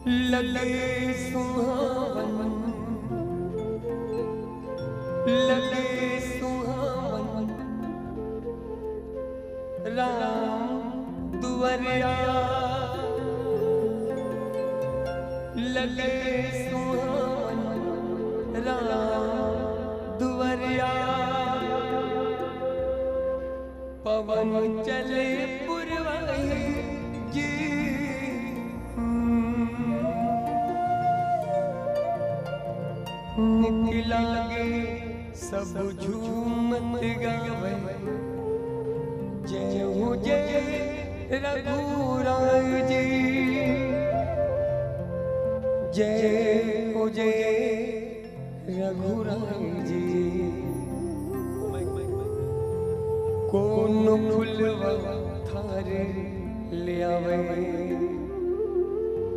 लगे सुहावन, लगे सुहावन, राम दुवरिया लगे सुहावन, राम दुवरिया पवन चले पुरवई जी निकलागे सब झूमत गावे जय हो जय रघुराय जी, जय हो जय रघुराय जी। कौन फुलवा थारे ले आवे,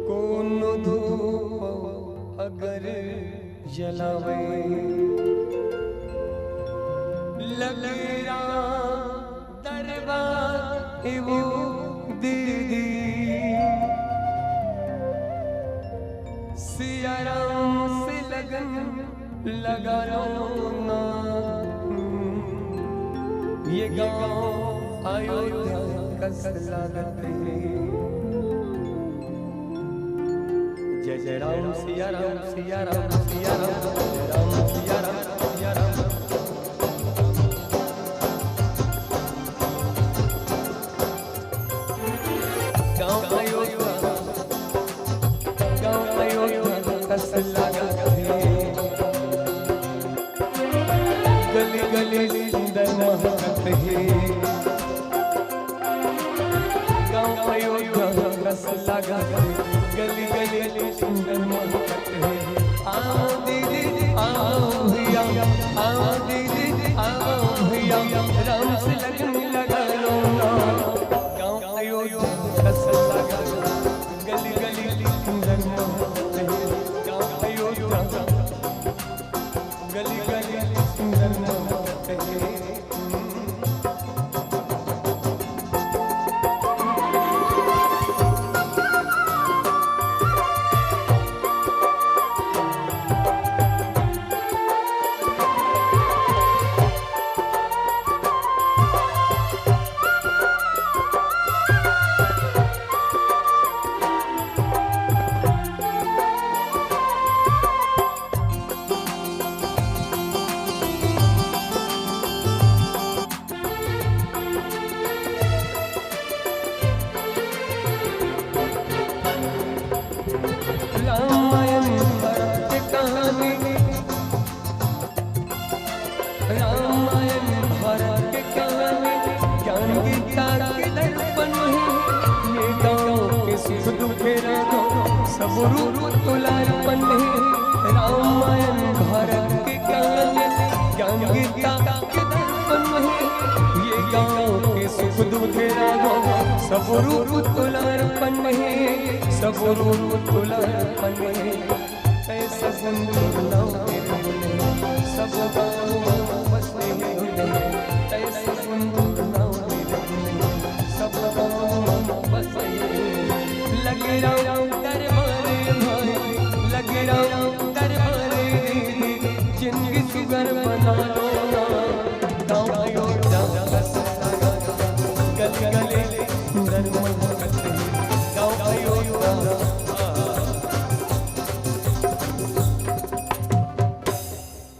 कौन धूप अगर जलावे, लगेरा दरबार वो दीदी सिया राम से लगन लगा ना। ये गाँव अयोध्या कस लागत है, जय जय राम सिया राम सिया राम सिया राम जय राम सिया राम सिया राम। गाँव अयोध्या, गाँव अयोध्या कस लागत है, गली गली सुंदर महकत है। गाँव अयोध्या कस लागत है, गली गली सुंदर महकत है। आओ दीदी आओ भैया, आओ दीदी आओ भैया, राम से लगन लगा लो ना। गाँव अयोध्या कस लागत है, गली गली सुंदर महकत है। गाँव अयोध्या गली गली सुंदर महकत है। रामायण भरत की कहानी, रामायण भरत की कहानी, ज्ञान गीता के दर्पण है। ये गाँव के सुख दुखे रागो सब रूप तुलारपन है। रामायण भरत की कहानी, ज्ञान गीता के दर्पण है। ये गाँव के सुख दुखे रागो सब रूप तुलारपन है, सब रूप तुलारपन है। ऐसा सिंदूर नाव तेरे बुने, सब गाँव बसते हैं। ऐसा सिंदूर नाव तेरे बुने, सब गाँव बसते हैं। लगे राम